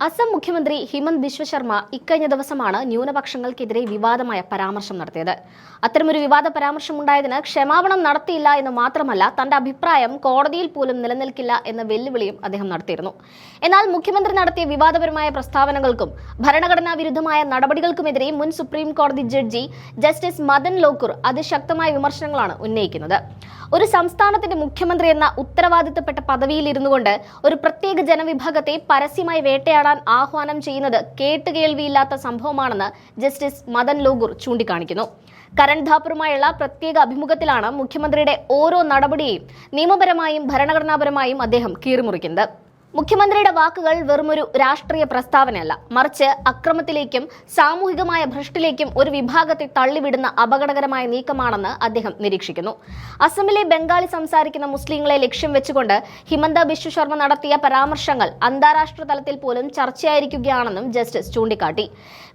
അസം മുഖ്യമന്ത്രി ഹിമന്ത് ബിശ്വ ശർമ്മ ഇക്കഴിഞ്ഞ ദിവസമാണ് ന്യൂനപക്ഷങ്ങൾക്കെതിരെ വിവാദമായ പരാമർശം നടത്തിയത്. അത്തരമൊരു വിവാദ പരാമർശം ഉണ്ടായതിന് ക്ഷമാപണം നടത്തിയില്ല എന്ന് മാത്രമല്ല, തന്റെ അഭിപ്രായം കോടതിയിൽ പോലും നിലനിൽക്കില്ല എന്ന വെല്ലുവിളിയും അദ്ദേഹം നടത്തിയിരുന്നു. എന്നാൽ മുഖ്യമന്ത്രി നടത്തിയ വിവാദപരമായ പ്രസ്താവനകൾക്കും ഭരണഘടനാ വിരുദ്ധമായ നടപടികൾക്കുമെതിരെ മുൻ സുപ്രീം കോടതി ജഡ്ജി ജസ്റ്റിസ് മദൻ ലോകൂർ അതിശക്തമായ വിമർശനങ്ങളാണ് ഉന്നയിക്കുന്നത്. ഒരു സംസ്ഥാനത്തിന്റെ മുഖ്യമന്ത്രി എന്ന ഉത്തരവാദിത്തപ്പെട്ട പദവിയിൽ ഇരുന്നുകൊണ്ട് ഒരു പ്രത്യേക ജനവിഭാഗത്തെ പരസ്യമായി വേട്ടയാടാൻ ആഹ്വാനം ചെയ്യുന്നത് കേട്ടുകേൾവിയില്ലാത്ത സംഭവമാണെന്ന് ജസ്റ്റിസ് മദൻ ലോകൂർ ചൂണ്ടിക്കാണിക്കുന്നു. കരൺ ധാപ്പറുമായുള്ള പ്രത്യേക അഭിമുഖത്തിലാണ് മുഖ്യമന്ത്രിയുടെ ഓരോ നടപടിയെയും നിയമപരമായും ഭരണഘടനാപരമായും അദ്ദേഹം കീറിമുറിക്കുന്നത്. മുഖ്യമന്ത്രിയുടെ വാക്കുകൾ വെറുമൊരു രാഷ്ട്രീയ പ്രസ്താവനയല്ല, മറിച്ച് അക്രമത്തിലേക്കും സാമൂഹികമായ ഭ്രഷ്ടിലേക്കും ഒരു വിഭാഗത്തെ തള്ളിവിടുന്ന അപകടകരമായ നീക്കമാണെന്ന് അദ്ദേഹം നിരീക്ഷിക്കുന്നു. അസമിലെ ബംഗാളി സംസാരിക്കുന്ന മുസ്ലിങ്ങളെ ലക്ഷ്യം വെച്ചുകൊണ്ട് ഹിമന്ത ബിശ്വ ശർമ്മ നടത്തിയ പരാമർശങ്ങൾ അന്താരാഷ്ട്ര തലത്തിൽ പോലും ചർച്ചയായിരിക്കുകയാണെന്നും ജസ്റ്റിസ് ചൂണ്ടിക്കാട്ടി.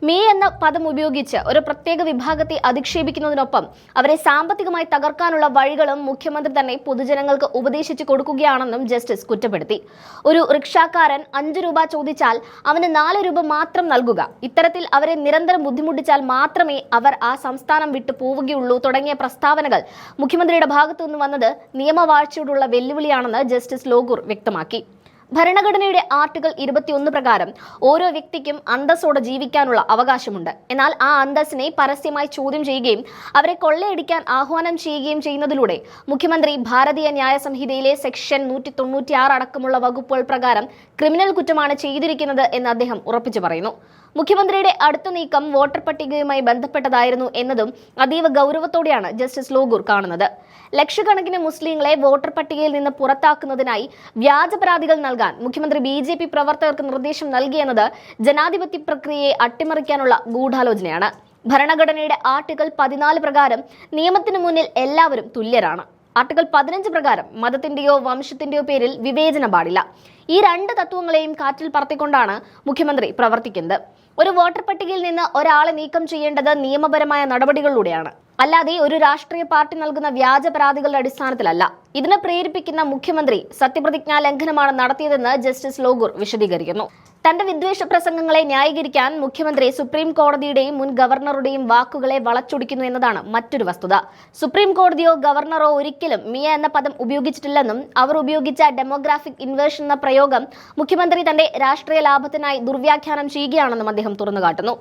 മീ എന്ന പദം ഉപയോഗിച്ച് ഒരു പ്രത്യേക വിഭാഗത്തെ അധിക്ഷേപിക്കുന്നതിനൊപ്പം അവരെ സാമ്പത്തികമായി തകർക്കാനുള്ള വഴികളും മുഖ്യമന്ത്രി തന്നെ പൊതുജനങ്ങൾക്ക് ഉപദേശിച്ചു കൊടുക്കുകയാണെന്നും ജസ്റ്റിസ് കുറ്റപ്പെടുത്തി. ഒരു റിക്ഷാക്കാരൻ 5 രൂപ ചോദിച്ചാൽ അവന് 4 രൂപ മാത്രം നൽകുക, ഇത്തരത്തിൽ അവരെ നിരന്തരം ബുദ്ധിമുട്ടിച്ചാൽ മാത്രമേ അവർ ആ സംസ്ഥാനം വിട്ടു പോവുകയുള്ളൂ തുടങ്ങിയ പ്രസ്താവനകൾ മുഖ്യമന്ത്രിയുടെ ഭാഗത്തുനിന്ന് വന്നത് നിയമവാഴ്ചയോടുള്ള വെല്ലുവിളിയാണെന്ന് ജസ്റ്റിസ് ലോകൂർ വ്യക്തമാക്കി. ഭരണഘടനയുടെ ആർട്ടിക്കിൾ 21 പ്രകാരം ഓരോ വ്യക്തിക്കും അന്തസ്സോടെ ജീവിക്കാനുള്ള അവകാശമുണ്ട്. എന്നാൽ ആ അന്തസ്സിനെ പരസ്യമായി ചോദ്യം ചെയ്യുകയും അവരെ കൊള്ളയടിക്കാൻ ആഹ്വാനം ചെയ്യുകയും ചെയ്യുന്നതിലൂടെ മുഖ്യമന്ത്രി ഭാരതീയ ന്യായ സംഹിതയിലെ സെക്ഷൻ 196 അടക്കമുള്ള വകുപ്പുകൾ പ്രകാരം ക്രിമിനൽ കുറ്റമാണ് ചെയ്തിരിക്കുന്നത് എന്ന് അദ്ദേഹം ഉറപ്പിച്ചു പറയുന്നു. മുഖ്യമന്ത്രിയുടെ അടുത്ത നീക്കം വോട്ടർ പട്ടികയുമായി ബന്ധപ്പെട്ടതായിരുന്നു എന്നതും അതീവ ഗൗരവത്തോടെയാണ് ജസ്റ്റിസ് ലോകൂർ കാണുന്നത്. ലക്ഷക്കണക്കിന് മുസ്ലിങ്ങളെ വോട്ടർ പട്ടികയിൽ നിന്ന് പുറത്താക്കുന്നതിനായി വ്യാജ പരാതികൾ നൽകാൻ മുഖ്യമന്ത്രി BJP പ്രവർത്തകർക്ക് നിർദ്ദേശം നൽകിയെന്നത് ജനാധിപത്യ പ്രക്രിയയെ അട്ടിമറിക്കാനുള്ള ഗൂഢാലോചനയാണ്. ഭരണഘടനയുടെ ആർട്ടിക്കിൾ 14 പ്രകാരം നിയമത്തിനു മുന്നിൽ എല്ലാവരും തുല്യരാണ്. ആർട്ടിക്കിൾ 15 പ്രകാരം മതത്തിന്റെയോ വംശത്തിന്റെയോ പേരിൽ വിവേചനം പാടില്ല. ഈ 2 തത്വങ്ങളെയും കാറ്റിൽ പറത്തിക്കൊണ്ടാണ് മുഖ്യമന്ത്രി പ്രവർത്തിക്കുന്നത്. ഒരു വോട്ടർ പട്ടികയിൽ നിന്ന് ഒരാളെ നീക്കം ചെയ്യേണ്ടത് നിയമപരമായ നടപടികളിലൂടെയാണ്, അല്ലാതെ ഒരു രാഷ്ട്രീയ പാർട്ടി നൽകുന്ന വ്യാജ പരാതികളുടെ അടിസ്ഥാനത്തിലല്ല. ഇതിനെ പ്രേരിപ്പിക്കുന്ന മുഖ്യമന്ത്രി സത്യപ്രതിജ്ഞാ ലംഘനമാണ് നടത്തിയതെന്ന് ജസ്റ്റിസ് ലോകൂർ വിശദീകരിക്കുന്നു. തന്റെ വിദ്വേഷ പ്രസംഗങ്ങളെ ന്യായീകരിക്കാൻ മുഖ്യമന്ത്രി സുപ്രീം കോടതിയുടെയും മുൻ ഗവർണറുടെയും വാക്കുകളെ വളച്ചൊടിക്കുന്നു എന്നതാണ് മറ്റൊരു വസ്തുത. സുപ്രീം കോടതിയോ ഗവർണറോ ഒരിക്കലും മിയ എന്ന പദം ഉപയോഗിച്ചിട്ടില്ലെന്നും അവർ ഉപയോഗിച്ച ഡെമോഗ്രാഫിക് ഇൻവേർഷൻ എന്ന പ്രയോഗം മുഖ്യമന്ത്രി തന്റെ രാഷ്ട്രീയ ലാഭത്തിനായി ദുർവ്യാഖ്യാനം ചെയ്യുകയാണെന്നും അദ്ദേഹം തുറന്നുകാട്ടുന്നു.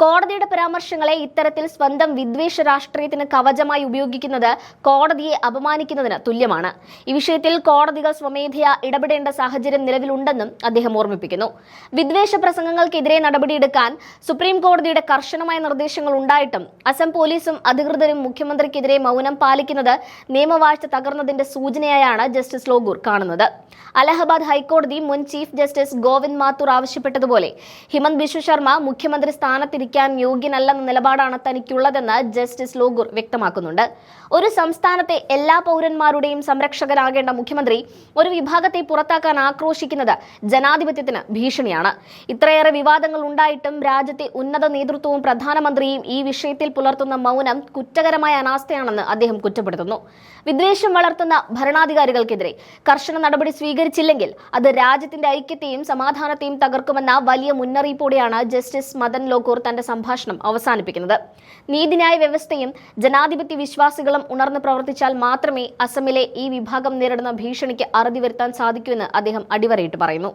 കോടതിയുടെ പരാമർശങ്ങളെ ഇത്തരത്തിൽ സ്വന്തം വിദ്വേഷ രാഷ്ട്രീയത്തിന് കവചമായി ഉപയോഗിക്കുന്നത് കോടതിയെ അപമാനിക്കുന്നതിന് തുല്യമാണ്. ഈ വിഷയത്തിൽ കോടതികൾ സ്വമേധയാ ഇടപെടേണ്ട സാഹചര്യം നിലവിലുണ്ടെന്നും അദ്ദേഹം ഓർമ്മിപ്പിക്കുന്നു. വിദ്വേഷ പ്രസംഗങ്ങൾക്കെതിരെ നടപടിയെടുക്കാൻ സുപ്രീം കോടതിയുടെ കർശനമായ നിർദ്ദേശങ്ങൾ ഉണ്ടായിട്ടും അസം പോലീസും അധികൃതരും മുഖ്യമന്ത്രിക്കെതിരെ മൗനം പാലിക്കുന്നത് നിയമവാഴ്ച തകർന്നതിന്റെ സൂചനയായാണ് ജസ്റ്റിസ് ലോകൂർ കാണുന്നത്. അലഹബാദ് ഹൈക്കോടതി മുൻ ചീഫ് ജസ്റ്റിസ് ഗോവിന്ദ് മാത്തൂർ ആവശ്യപ്പെട്ടതുപോലെ ഹിമന്ത് ബിശ്വ ശർമ്മ മുഖ്യമന്ത്രി സ്ഥാനത്തിരിക്കാൻ യോഗ്യനല്ലെന്ന നിലപാടാണ് തനിക്കുള്ളതെന്ന് ജസ്റ്റിസ് ലോകൂർ വ്യക്തമാക്കുന്നുണ്ട്. ഒരു സംസ്ഥാനത്തെ എല്ലാ പൗരന്മാരുടെയും സംരക്ഷകനാകേണ്ട മുഖ്യമന്ത്രി ഒരു വിഭാഗത്തെ പുറത്താക്കാൻ ആക്രോശിക്കുന്നത് ജനാധിപത്യത്തിന് ഭീഷണിയാണ്. ഇത്രയേറെ വിവാദങ്ങൾ ഉണ്ടായിട്ടും രാജ്യത്തെ ഉന്നത നേതൃത്വവും പ്രധാനമന്ത്രിയും ഈ വിഷയത്തിൽ പുലർത്തുന്ന മൗനം കുറ്റകരമായ അനാസ്ഥയാണെന്ന് അദ്ദേഹം കുറ്റപ്പെടുത്തുന്നു. വിദ്വേഷം വളർത്തുന്ന ഭരണാധികാരികൾക്കെതിരെ കർശന നടപടി സ്വീകരിച്ചില്ലെങ്കിൽ അത് രാജ്യത്തിന്റെ ഐക്യത്തെയും സമാധാനത്തെയും തകർക്കുമെന്ന വലിയ മുന്നറിയിപ്പോടെയാണ് ജസ്റ്റിസ് മദൻ ലോകൂർ തന്റെ സംഭാഷണം അവസാനിപ്പിക്കുന്നത്. നീതിന്യായ വ്യവസ്ഥയും ജനാധിപത്യ വിശ്വാസികളും ഉണർന്ന് പ്രവർത്തിച്ചാൽ മാത്രമേ അസമിലെ ഈ വിഭാഗം നേരിടുന്ന ഭീഷണിക്ക് അറുതി വരുത്താൻ സാധിക്കൂ എന്ന് അദ്ദേഹം അടിവരയിട്ട് പറയുന്നു.